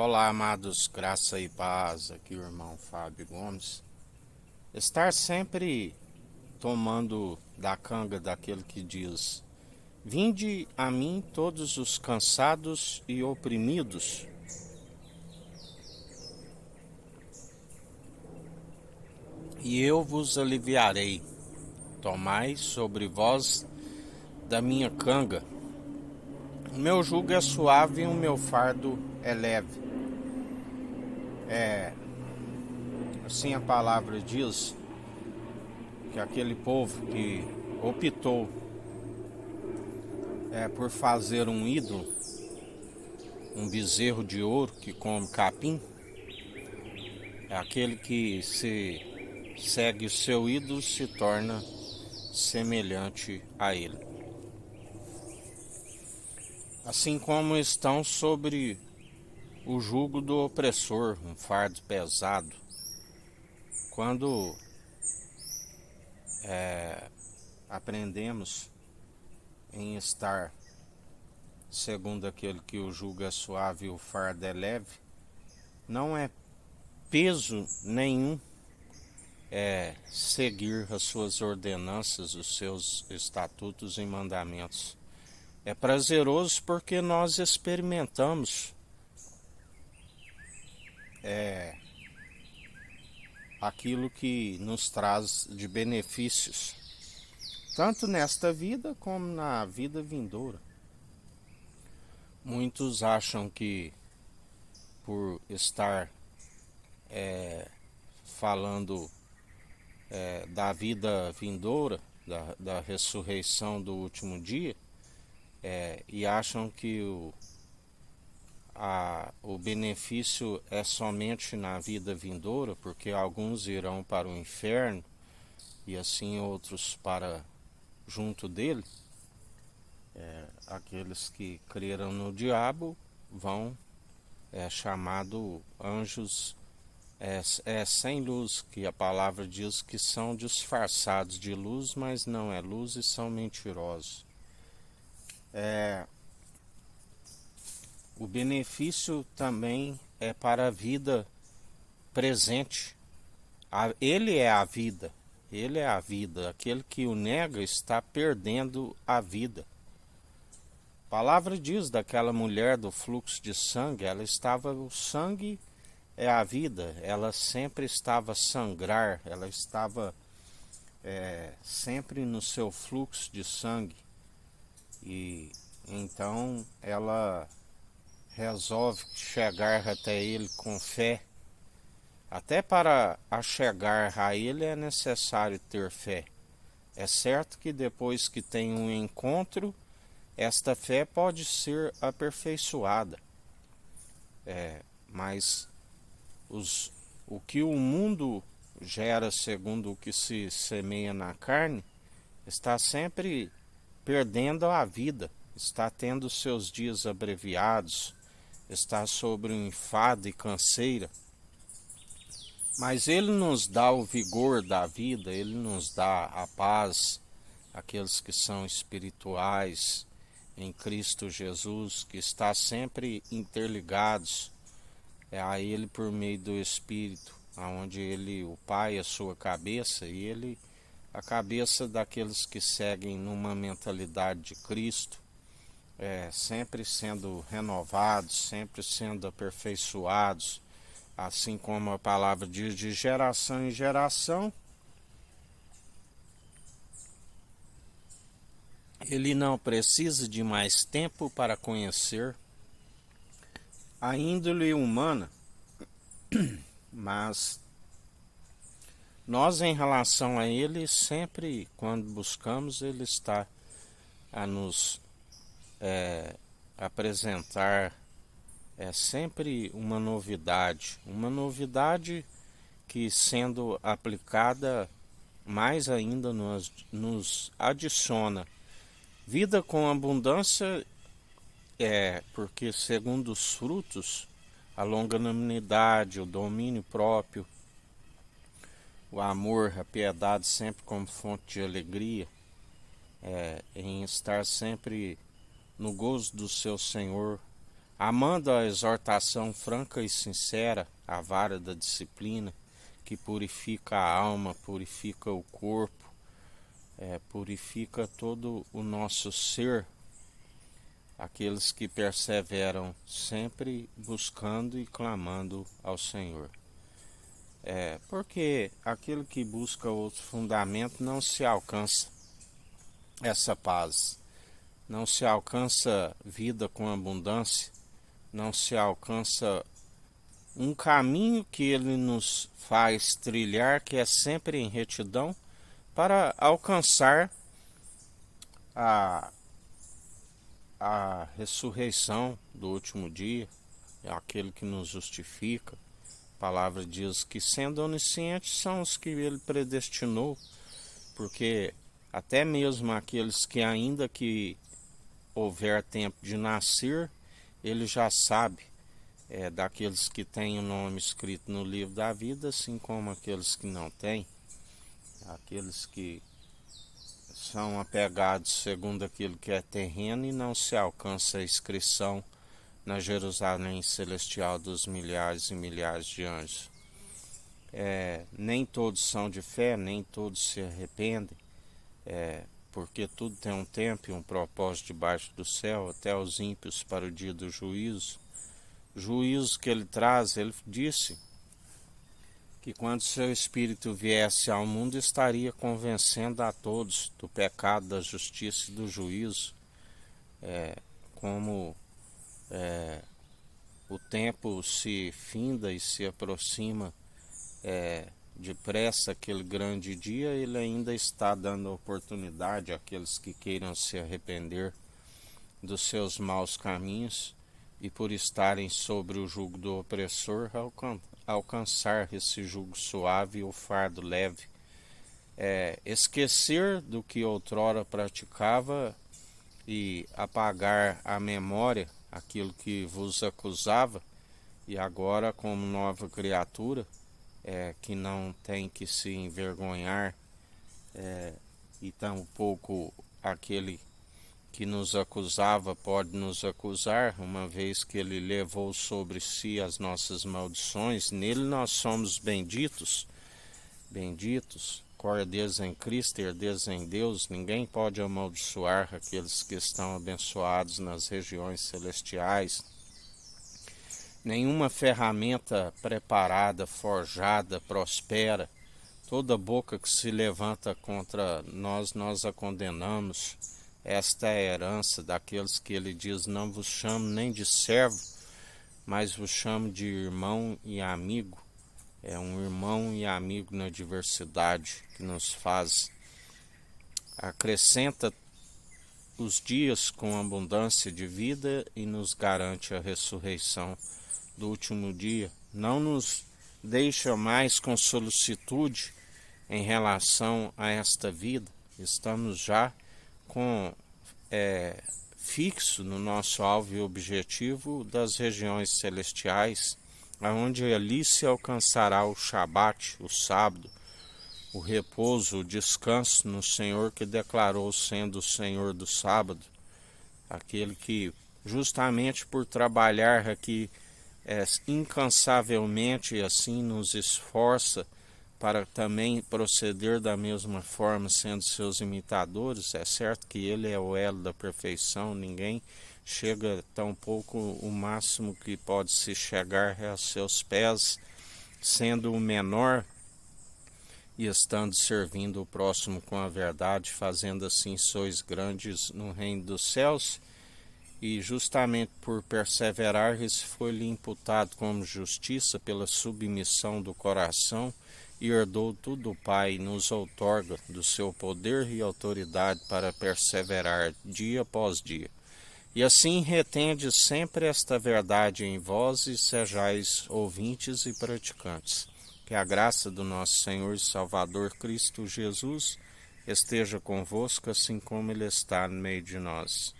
Olá, amados, graça e paz, aqui o irmão Fábio Gomes. Estar sempre tomando da canga daquele que diz: Vinde a mim todos os cansados e oprimidos, e eu vos aliviarei. Tomai sobre vós da minha canga. O meu jugo é suave e o meu fardo é leve. Assim a palavra diz que aquele povo que optou por fazer um ídolo, um bezerro de ouro que come capim, é aquele que se segue o seu ídolo se torna semelhante a ele. Assim como estão sobre o jugo do opressor, um fardo pesado. Quando aprendemos em estar segundo aquele que o jugo é suave e o fardo é leve, não é peso nenhum seguir as suas ordenanças, os seus estatutos e mandamentos. É prazeroso porque nós experimentamos aquilo que nos traz de benefícios, tanto nesta vida como na vida vindoura. Muitos acham que por estar falando da vida vindoura, da ressurreição do último dia, e acham que o benefício é somente na vida vindoura, porque alguns irão para o inferno e assim outros para junto dele. Aqueles que creram no diabo vão chamado anjos sem luz, que a palavra diz que são disfarçados de luz, mas não é luz e são mentirosos. O benefício também é para a vida presente. Ele é a vida. Ele é a vida. Aquele que o nega está perdendo a vida. A palavra diz daquela mulher do fluxo de sangue, o sangue é a vida, ela sempre estava a sangrar, ela estava sempre no seu fluxo de sangue. E então ela resolve chegar até ele com fé. Até para chegar a ele é necessário ter fé. É certo que depois que tem um encontro, esta fé pode ser aperfeiçoada. Mas o que o mundo gera segundo o que se semeia na carne, está sempre perdendo a vida, está tendo seus dias abreviados, está sobre um enfado e canseira. Mas ele nos dá o vigor da vida, ele nos dá a paz, aqueles que são espirituais em Cristo Jesus, que está sempre interligados a ele por meio do Espírito, aonde ele, o Pai, é a sua cabeça, e ele a cabeça daqueles que seguem numa mentalidade de Cristo, sempre sendo renovados, sempre sendo aperfeiçoados, assim como a palavra diz, de geração em geração. Ele não precisa de mais tempo para conhecer a índole humana, mas nós, em relação a ele, sempre, quando buscamos, ele está a nos apresentar sempre uma novidade que, sendo aplicada, mais ainda nos adiciona vida com abundância, porque segundo os frutos, a longanimidade, o domínio próprio, o amor, a piedade sempre como fonte de alegria, em estar sempre no gozo do seu Senhor, amando a exortação franca e sincera, a vara da disciplina, que purifica a alma, purifica o corpo, purifica todo o nosso ser, aqueles que perseveram sempre buscando e clamando ao Senhor. Porque aquele que busca outro fundamento não se alcança essa paz, não se alcança vida com abundância, não se alcança um caminho que ele nos faz trilhar, que é sempre em retidão, para alcançar a ressurreição do último dia, aquele que nos justifica. A palavra diz que, sendo oniscientes, são os que ele predestinou, porque até mesmo aqueles que, ainda que houver tempo de nascer, ele já sabe, daqueles que têm o nome escrito no livro da vida, assim como aqueles que não têm, aqueles que são apegados segundo aquilo que é terreno e não se alcança a inscrição na Jerusalém celestial dos milhares e milhares de anjos. Nem todos são de fé, nem todos se arrependem, porque tudo tem um tempo e um propósito debaixo do céu, até os ímpios para o dia do juízo. O juízo que ele traz, ele disse que quando seu Espírito viesse ao mundo, estaria convencendo a todos do pecado, da justiça e do juízo. Como o tempo se finda e se aproxima depressa aquele grande dia, ele ainda está dando oportunidade àqueles que queiram se arrepender dos seus maus caminhos e, por estarem sobre o jugo do opressor, alcançar esse jugo suave e o fardo leve. Esquecer do que outrora praticava e apagar a memória aquilo que vos acusava, e agora, como nova criatura, que não tem que se envergonhar, e tampouco aquele que nos acusava pode nos acusar, uma vez que ele levou sobre si as nossas maldições. Nele nós somos benditos, cordeiros em Cristo, herdeiros em Deus. Ninguém pode amaldiçoar aqueles que estão abençoados nas regiões celestiais. Nenhuma ferramenta preparada, forjada, prospera. Toda boca que se levanta contra nós, nós a condenamos. Esta é a herança daqueles que ele diz: não vos chamo nem de servo, mas vos chamo de irmão e amigo. É um irmão e amigo na diversidade que nos faz. Acrescenta os dias com abundância de vida e nos garante a ressurreição do último dia. Não nos deixa mais com solicitude em relação a esta vida. Estamos já com fixo no nosso alvo e objetivo das regiões celestiais, aonde ali se alcançará o Shabat, o sábado, o repouso, o descanso no Senhor, que declarou sendo o Senhor do sábado, aquele que justamente por trabalhar aqui incansavelmente e assim nos esforça para também proceder da mesma forma, sendo seus imitadores. É certo que ele é o elo da perfeição, ninguém chega tão pouco, o máximo que pode se chegar é aos seus pés, sendo o menor e estando servindo o próximo com a verdade, fazendo assim sois grandes no reino dos céus. E justamente por perseverar, isso foi-lhe imputado como justiça pela submissão do coração, e herdou tudo o Pai, nos outorga do seu poder e autoridade para perseverar dia após dia. E assim retende sempre esta verdade em vós e sejais ouvintes e praticantes. Que a graça do nosso Senhor e Salvador Cristo Jesus esteja convosco, assim como Ele está no meio de nós.